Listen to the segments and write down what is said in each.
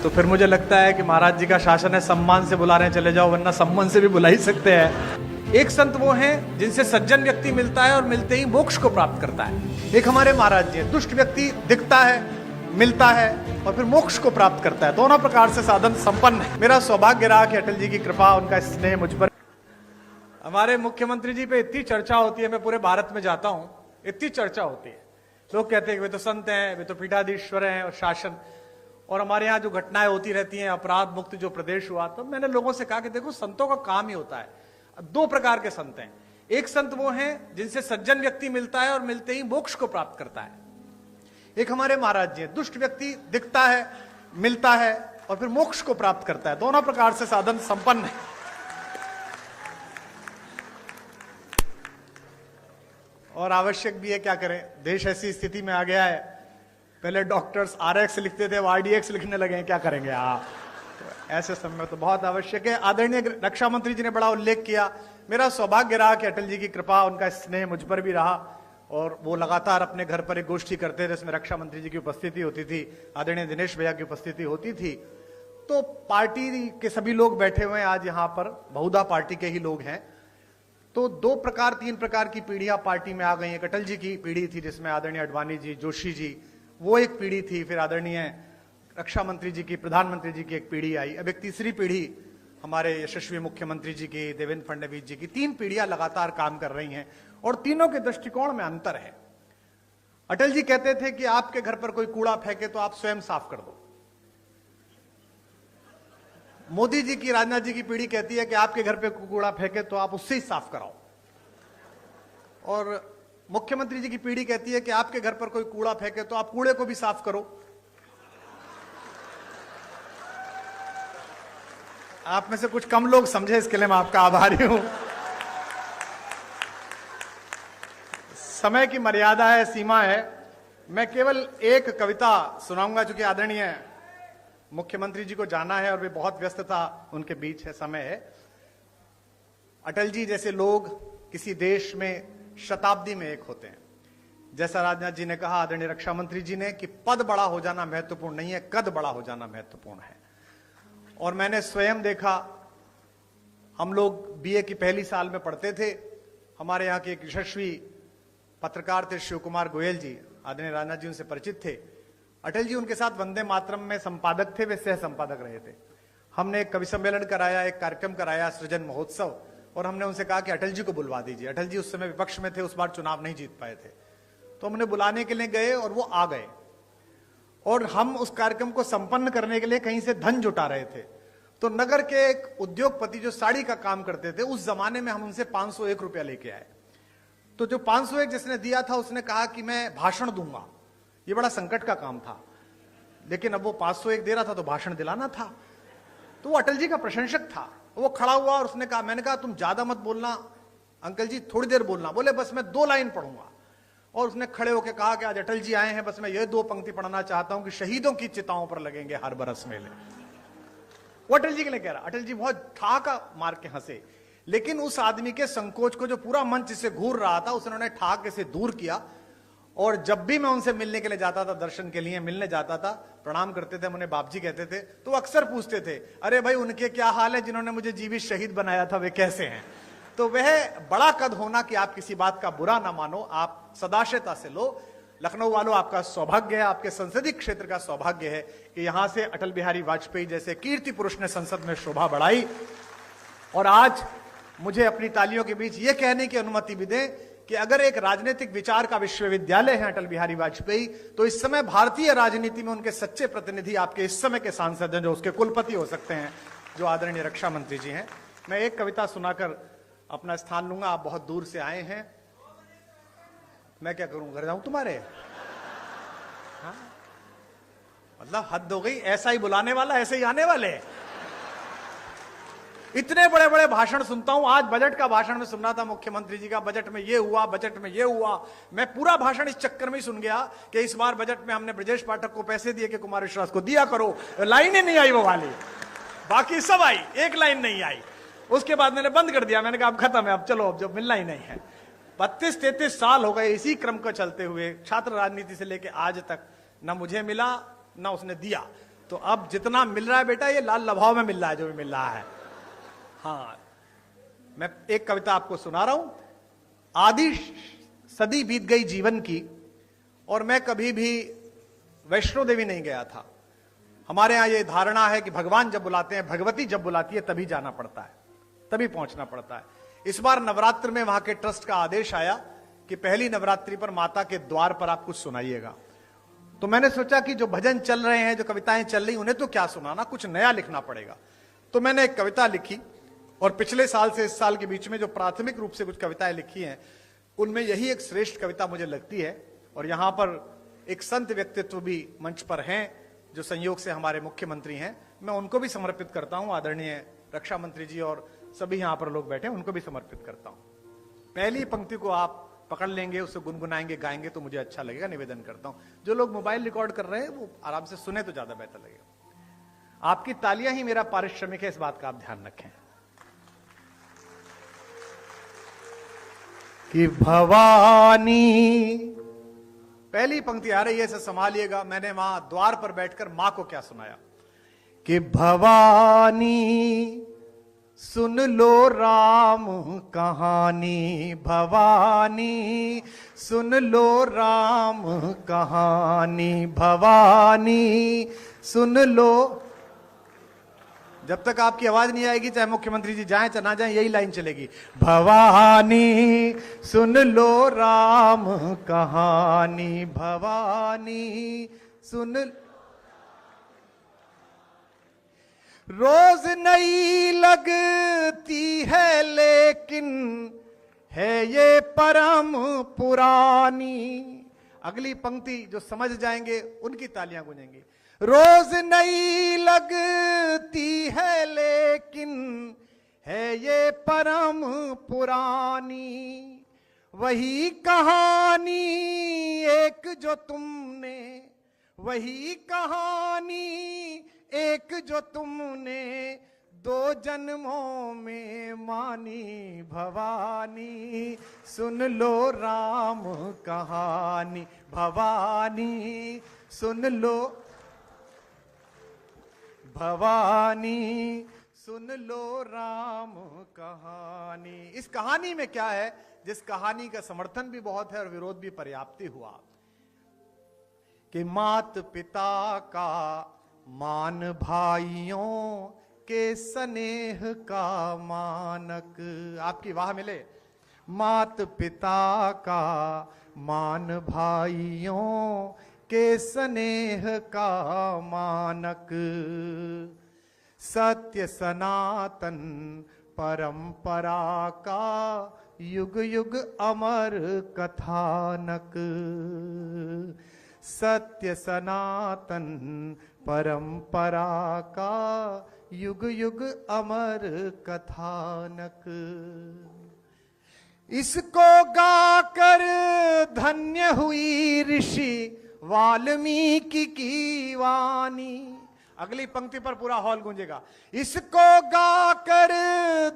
तो फिर मुझे लगता है कि महाराज जी का शासन है, सम्मान से बुला रहे हैं चले जाओ, वरना सम्मान से भी बुला ही सकते हैं। एक संत वो हैं जिनसे सज्जन व्यक्ति मिलता है और मिलते ही मोक्ष को प्राप्त करता है। एक हमारे महाराज जी हैं, दुष्ट व्यक्ति दिखता है, मिलता है और फिर मोक्ष को प्राप्त करता है। दोनों प्रकार से साधन संपन्न है। मेरा सौभाग्य रहा कि अटल जी की कृपा, उनका स्नेह मुझ पर। हमारे मुख्यमंत्री जी पे इतनी चर्चा होती है, मैं पूरे भारत में जाता हूं, इतनी चर्चा होती है। लोग कहते हैं कि वे तो संत हैं, वे तो पीठाधीश्वर हैं और शासन, और हमारे यहाँ जो घटनाएं होती रहती हैं, अपराध मुक्त जो प्रदेश हुआ, तो मैंने लोगों से कहा कि देखो संतों का काम ही होता है। दो प्रकार के संत हैं। एक संत वो हैं जिनसे सज्जन व्यक्ति मिलता है और मिलते ही मोक्ष को प्राप्त करता है। एक हमारे महाराज जी हैं, दुष्ट व्यक्ति दिखता है, मिलता है और फिर मोक्ष को प्राप्त करता है। दोनों प्रकार से साधन संपन्न है। और आवश्यक भी है, क्या करें, देश ऐसी स्थिति में आ गया है। पहले डॉक्टर्स RX लिखते थे, वो RDX लिखने लगे हैं, क्या करेंगे आप। तो ऐसे समय तो बहुत आवश्यक है। आदरणीय रक्षा मंत्री जी ने बड़ा उल्लेख किया। मेरा सौभाग्य रहा कि अटल जी की कृपा, उनका स्नेह मुझ पर भी रहा और वो लगातार अपने घर पर एक गोष्ठी करते थे, जिसमें रक्षा मंत्री जी की उपस्थिति होती थी, आदरणीय दिनेश भैया की उपस्थिति होती थी। तो पार्टी के सभी लोग बैठे हुए हैं आज यहाँ पर, बहुधा पार्टी के ही लोग हैं। तो तीन प्रकार की पीढ़ियां पार्टी में आ गई हैं। अटल जी की पीढ़ी थी जिसमें आदरणीय अडवाणी जी, जोशी जी, वो एक पीढ़ी थी। फिर आदरणीय रक्षा मंत्री जी की, प्रधानमंत्री जी की एक पीढ़ी आई। अब एक तीसरी पीढ़ी हमारे यशस्वी मुख्यमंत्री जी की, देवेंद्र फडणवीस जी की। तीन पीढ़ियां लगातार काम कर रही हैं और तीनों के दृष्टिकोण में अंतर है। अटल जी कहते थे कि आपके घर पर कोई कूड़ा फेंके तो आप स्वयं साफ कर दो। मोदी जी की, राजनाथ जी की पीढ़ी कहती है कि आपके घर पे कूड़ा फेंके तो आप उससे ही साफ कराओ। और मुख्यमंत्री जी की पीढ़ी कहती है कि आपके घर पर कोई कूड़ा फेंके तो आप कूड़े को भी साफ करो। आप में से कुछ कम लोग समझे, इसके लिए मैं आपका आभारी हूं। समय की मर्यादा है, सीमा है। मैं केवल एक कविता सुनाऊंगा, चूंकि आदरणीय मुख्यमंत्री जी को जाना है और वे बहुत व्यस्तता उनके बीच है, समय है। अटल जी जैसे लोग किसी देश में शताब्दी में एक होते हैं। जैसा राजनाथ जी ने कहा, आदरणीय रक्षा मंत्री जी ने, कि पद बड़ा हो जाना महत्वपूर्ण नहीं है, कद बड़ा हो जाना महत्वपूर्ण है। और मैंने स्वयं देखा, हम लोग BA की पहली साल में पढ़ते थे। हमारे यहाँ के एक यशस्वी पत्रकार थे शिव कुमार गोयल जी, आदरणीय राजनाथ जी उनसे परिचित थे। अटल जी उनके साथ वंदे मातरम में संपादक थे, वे सह संपादक रहे थे। हमने एक कवि सम्मेलन कराया, एक कार्यक्रम कराया, सृजन महोत्सव, और हमने उनसे कहा कि अटल जी को बुलवा दीजिए। अटल जी उस समय विपक्ष में थे, उस बार चुनाव नहीं जीत पाए थे। तो हमने बुलाने के लिए गए और वो आ गए। और हम उस कार्यक्रम को संपन्न करने के लिए कहीं से धन जुटा रहे थे। तो नगर के एक उद्योगपति जो साड़ी का काम करते थे, उस जमाने में हम उनसे 501 रुपया लेके आए। तो जो 501 जिसने दिया था, उसने कहा कि मैं भाषण दूंगा। ये बड़ा संकट का काम था, लेकिन अब वो 501 दे रहा था तो भाषण दिलाना था। तो वो अटल जी का प्रशंसक था। वो खड़ा हुआ और उसने कहा, मैंने कहा तुम ज्यादा मत बोलना अंकल जी, थोड़ी देर बोलना। बोले बस मैं 2 लाइन पढ़ूंगा। और उसने खड़े होकर कहा कि आज अटल जी आए हैं, बस मैं ये 2 पंक्ति पढ़ना चाहता हूं कि शहीदों की चिताओं पर लगेंगे हर बरस मेले। वो अटल जी के लिए कह रहा। अटल जी बहुत ठहाका मार के हंसे, लेकिन उस आदमी के संकोच को, जो पूरा मंच से घूर रहा था, उसने ठहाके से दूर किया। और जब भी मैं उनसे मिलने के लिए जाता था, दर्शन के लिए मिलने जाता था, प्रणाम करते थे, हम उन्हें बाप जी कहते थे, तो अक्सर पूछते थे, अरे भाई उनके क्या हाल है जिन्होंने मुझे जीवित शहीद बनाया था, वे कैसे हैं। तो वह बड़ा कद होना कि आप किसी बात का बुरा ना मानो, आप सदाशयता से लो। लखनऊ वालों, आपका सौभाग्य है, आपके संसदीय क्षेत्र का सौभाग्य है कि यहां से अटल बिहारी वाजपेयी जैसे कीर्ति पुरुष ने संसद में शोभा बढ़ाई। और आज मुझे अपनी तालियों के बीच यह कहने की अनुमति भी दें कि अगर एक राजनीतिक विचार का विश्वविद्यालय है अटल बिहारी वाजपेयी, तो इस समय भारतीय राजनीति में उनके सच्चे प्रतिनिधि आपके इस समय के सांसद हैं, जो उसके कुलपति हो सकते हैं, जो आदरणीय रक्षा मंत्री जी हैं। मैं एक कविता सुनाकर अपना स्थान लूंगा। आप बहुत दूर से आए हैं, मैं क्या करूं, घर जाऊं तुम्हारे? हाँ? मतलब हद हो गई, ऐसा ही बुलाने वाला ऐसे ही आने वाले। इतने बड़े बड़े भाषण सुनता हूं। आज बजट का भाषण में सुन रहा था मुख्यमंत्री जी का, बजट में ये हुआ, बजट में ये हुआ। मैं पूरा भाषण इस चक्कर में ही सुन गया कि इस बार बजट में हमने ब्रजेश पाठक को पैसे दिए कि कुमार विश्वास को दिया करो। लाइन ही नहीं आई वो वाली, बाकी सब आई, एक लाइन नहीं आई। उसके बाद मैंने बंद कर दिया। मैंने कहा अब खत्म है, अब चलो, अब जो मिलना ही नहीं है। 32-33 साल हो गए इसी क्रम को चलते हुए, छात्र राजनीति से लेकर आज तक, ना मुझे मिला ना उसने दिया। तो अब जितना मिल रहा है बेटा ये लाल लभाव में मिल रहा है, जो भी मिल रहा है। हाँ, मैं एक कविता आपको सुना रहा हूं। आधी सदी बीत गई जीवन की और मैं कभी भी वैष्णो देवी नहीं गया था। हमारे यहां ये धारणा है कि भगवान जब बुलाते हैं, भगवती जब बुलाती है तभी जाना पड़ता है, तभी पहुंचना पड़ता है। इस बार नवरात्र में वहां के ट्रस्ट का आदेश आया कि पहली नवरात्रि पर माता के द्वार पर आप कुछ सुनाइएगा। तो मैंने सोचा कि जो भजन चल रहे हैं, जो कविताएं चल रही, उन्हें तो क्या सुनाना, कुछ नया लिखना पड़ेगा। तो मैंने एक कविता लिखी और पिछले साल से इस साल के बीच में जो प्राथमिक रूप से कुछ कविताएं लिखी हैं, उनमें यही एक श्रेष्ठ कविता मुझे लगती है। और यहां पर एक संत व्यक्तित्व भी मंच पर हैं जो संयोग से हमारे मुख्यमंत्री हैं, मैं उनको भी समर्पित करता हूं। आदरणीय रक्षा मंत्री जी और सभी यहां पर लोग बैठे हैं, उनको भी समर्पित करता हूं। पहली पंक्ति को आप पकड़ लेंगे, उसे गुनगुनाएंगे, गाएंगे तो मुझे अच्छा लगेगा। निवेदन करता हूं, जो लोग मोबाइल रिकॉर्ड कर रहे हैं वो आराम से सुने तो ज्यादा बेहतर लगेगा। आपकी तालियां ही मेरा पारिश्रमिक है, इस बात का आप ध्यान रखें। कि भवानी, पहली पंक्ति आ रही है, इसे संभालिएगा। मैंने वहां द्वार पर बैठकर मां को क्या सुनाया कि भवानी सुन लो राम कहानी, भवानी सुन लो राम कहानी, भवानी सुन लो। जब तक आपकी आवाज नहीं आएगी, चाहे मुख्यमंत्री जी जाएं चाहे ना जाएं, यही लाइन चलेगी। भवानी सुन लो राम कहानी, भवानी सुन। रोज नई लगती है लेकिन है ये परम पुरानी। अगली पंक्ति जो समझ जाएंगे उनकी तालियां गूंजेंगी। रोज नई लगती है लेकिन है ये परम पुरानी। वही कहानी एक जो तुमने, वही कहानी एक जो तुमने दो जन्मों में मानी। भवानी सुन लो राम कहानी, भवानी सुन लो, भवानी सुन लो राम कहानी। इस कहानी में क्या है, जिस कहानी का समर्थन भी बहुत है और विरोध भी पर्याप्त हुआ, कि मात पिता का मान भाइयों के स्नेह का मानक। आपकी वाह मिले। मात पिता का मान भाइयों के स्नेह का मानक। सत्य सनातन परंपरा का युग युग अमर कथानक। सत्य सनातन परंपरा का युग युग अमर कथानक। इसको गाकर धन्य हुई ऋषि वाल्मीकि की वाणी। अगली पंक्ति पर पूरा हॉल गूंजेगा। इसको गाकर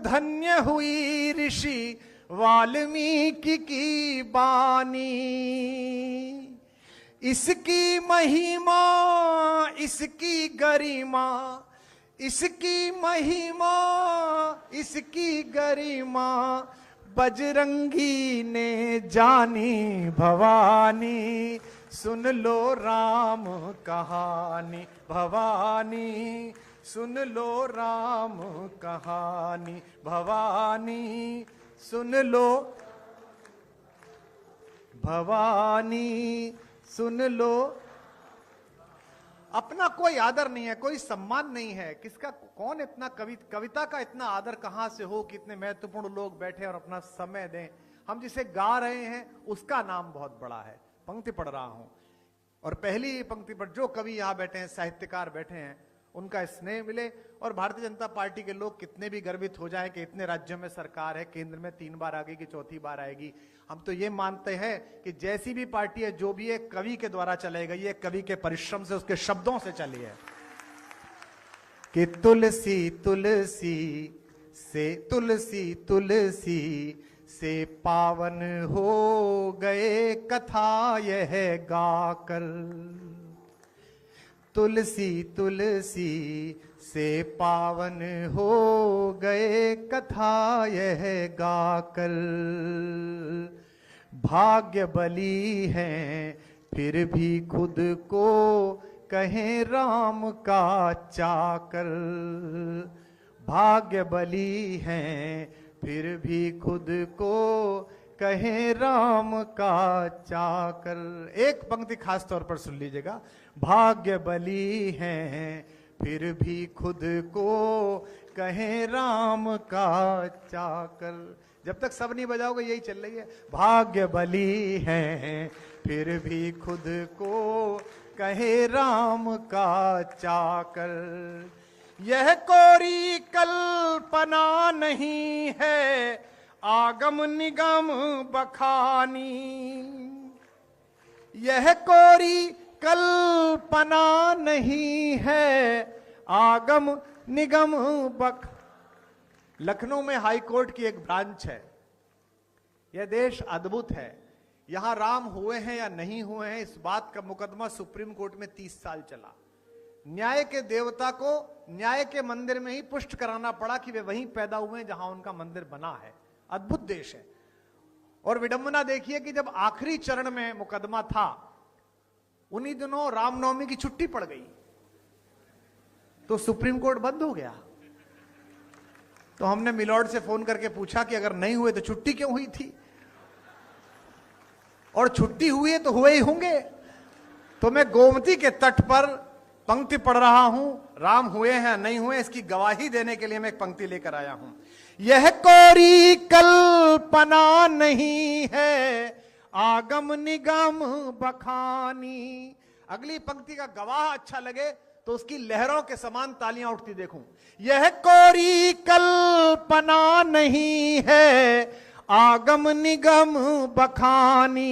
धन्य हुई ऋषि वाल्मीकि की वाणी। इसकी महिमा, इसकी गरिमा, इसकी महिमा, इसकी गरिमा बजरंगी ने जानी। भवानी सुन लो राम कहानी, भवानी सुन लो राम कहानी, भवानी सुन लो, भवानी सुन लो। अपना कोई आदर नहीं है, कोई सम्मान नहीं है। किसका, कौन इतना कविता का इतना आदर कहां से हो कि इतने महत्वपूर्ण लोग बैठे और अपना समय दें। हम जिसे गा रहे हैं उसका नाम बहुत बड़ा है। पंक्ति पढ़ रहा हूं और पहली पंक्ति पर जो कवि यहां बैठे हैं, साहित्यकार बैठे हैं, उनका स्नेह मिले। और भारतीय जनता पार्टी के लोग कितने भी गर्वित हो जाएं कि इतने राज्यों में सरकार है, केंद्र में 3 बार आएगी, चौथी बार आएगी, हम तो ये मानते हैं कि जैसी भी पार्टी है, जो भी एक कवि के द्वारा चलाई गई है, कवि के परिश्रम से, उसके शब्दों से चली है। कि तुलसी तुलसी से, तुलसी तुलसी से पावन हो गए कथा यह गाकर। तुलसी तुलसी से पावन हो गए कथा यह गाकर। भाग्य बली हैं फिर भी खुद को कहें राम का चाकर। भाग्य बली हैं फिर भी खुद को कहें राम का चाकर। एक पंक्ति खास तौर पर सुन लीजिएगा। भाग्य बली हैं फिर भी खुद को कहें राम का चाकर। जब तक सब नहीं बजाओगे यही चल रही है। भाग्य बली हैं फिर भी खुद को कहे राम का चाकर। यह कोरी कल्पना नहीं है आगम निगम बखानी। यह कोरी कल्पना नहीं है आगम निगम बख। लखनऊ में हाई कोर्ट की एक ब्रांच है। यह देश अद्भुत है। यहां राम हुए हैं या नहीं हुए हैं इस बात का मुकदमा सुप्रीम कोर्ट में 30 साल चला। न्याय के देवता को न्याय के मंदिर में ही पुष्ट कराना पड़ा कि वे वहीं पैदा हुए हैं जहां उनका मंदिर बना है। अद्भुत देश है। और विडंबना देखिए कि जब आखिरी चरण में मुकदमा था उन्हीं दिनों रामनवमी की छुट्टी पड़ गई तो सुप्रीम कोर्ट बंद हो गया। तो हमने मिलॉर्ड से फोन करके पूछा कि अगर नहीं हुए तो छुट्टी क्यों हुई थी, और छुट्टी हुई है तो हुए ही होंगे। तो मैं गोमती के तट पर पंक्ति पढ़ रहा हूं। राम हुए हैं नहीं हुए इसकी गवाही देने के लिए मैं एक पंक्ति लेकर आया हूं। यह कोरी कल्पना नहीं है आगम निगम बखानी। अगली पंक्ति का गवाह अच्छा लगे तो उसकी लहरों के समान तालियां उठती देखूं। यह कोरी कल्पना नहीं है आगम निगम बखानी।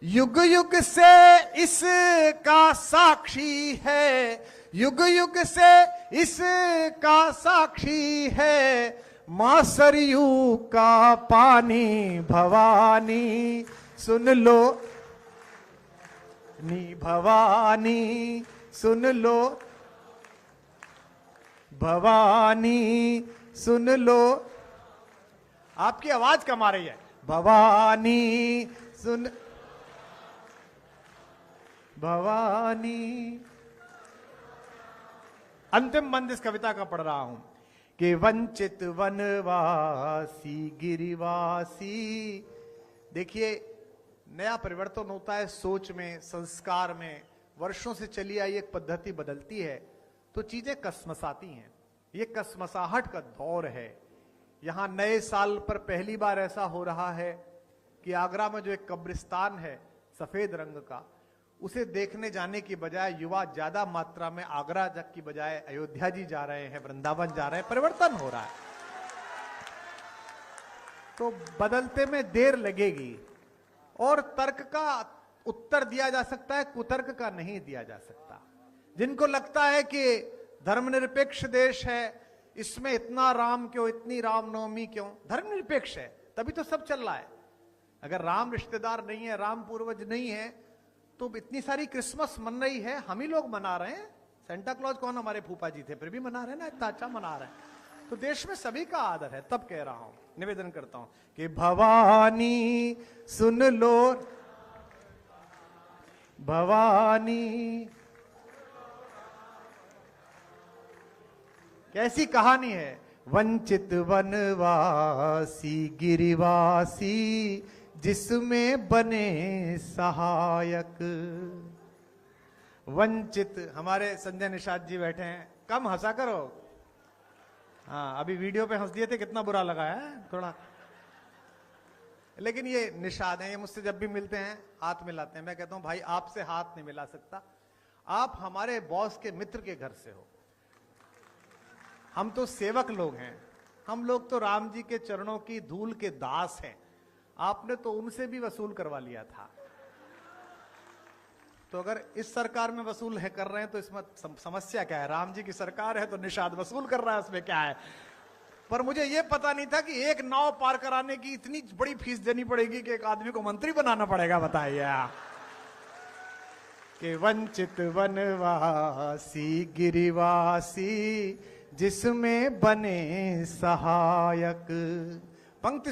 युग युग से इसका साक्षी है, युग युग से इसका साक्षी है मां सरयू का पानी भवानी। सुन लो नी भवानी, सुन लो भवानी, सुन लो। आपकी आवाज कम आ रही है। भवानी सुन भवानी। अंतिम बंद इस कविता का पढ़ रहा हूं कि वंचित वनवासी गिरिवासी। देखिए नया परिवर्तन होता है सोच में, संस्कार में। वर्षों से चली आई एक पद्धति बदलती है तो चीजें कसमसाती हैं। ये कसमसाहट का दौर है। यहां नए साल पर पहली बार ऐसा हो रहा है कि आगरा में जो एक कब्रिस्तान है सफेद रंग का, उसे देखने जाने की बजाय युवा ज्यादा मात्रा में आगरा तक की बजाय अयोध्या जी जा रहे हैं, वृंदावन जा रहे हैं। परिवर्तन हो रहा है तो बदलते में देर लगेगी। और तर्क का उत्तर दिया जा सकता है, कुतर्क का नहीं दिया जा सकता। जिनको लगता है कि धर्मनिरपेक्ष देश है, इसमें इतना राम क्यों, इतनी रामनवमी क्यों, धर्मनिरपेक्ष है तभी तो सब चल रहा है। अगर राम रिश्तेदार नहीं है, राम पूर्वज नहीं है, तो इतनी सारी क्रिसमस मन रही है, हम ही लोग मना रहे हैं। सेंटा क्लॉज कौन, हमारे फूफा जी थे, फिर भी मना रहे हैं ना, इतना अच्छा मना रहे हैं। तो देश में सभी का आदर है। तब कह रहा हूं, निवेदन करता हूं कि भवानी सुन लो, भवानी। कैसी कहानी है। वंचित वनवासी गिरिवासी जिसमें बने सहायक। वंचित, हमारे संजय निषाद जी बैठे हैं, कम हंसा करो। हाँ अभी वीडियो पे हंस दिए थे, कितना बुरा लगा है थोड़ा। लेकिन ये निषाद हैं, ये मुझसे जब भी मिलते हैं हाथ मिलाते हैं। मैं कहता हूं भाई आपसे हाथ नहीं मिला सकता, आप हमारे बॉस के मित्र के घर से हो। हम तो सेवक लोग हैं, हम लोग तो राम जी के चरणों की धूल के दास हैं। आपने तो उनसे भी वसूल करवा लिया था। तो अगर इस सरकार में वसूल है कर रहे हैं तो इसमें समस्या क्या है। राम जी की सरकार है तो निषाद वसूल कर रहा है, उसमें क्या है। पर मुझे यह पता नहीं था कि एक नाव पार कराने की इतनी बड़ी फीस देनी पड़ेगी कि एक आदमी को मंत्री बनाना पड़ेगा। बताइए कि वंचित वनवासी गिरिवासी जिसमें बने सहायक। पंक्ति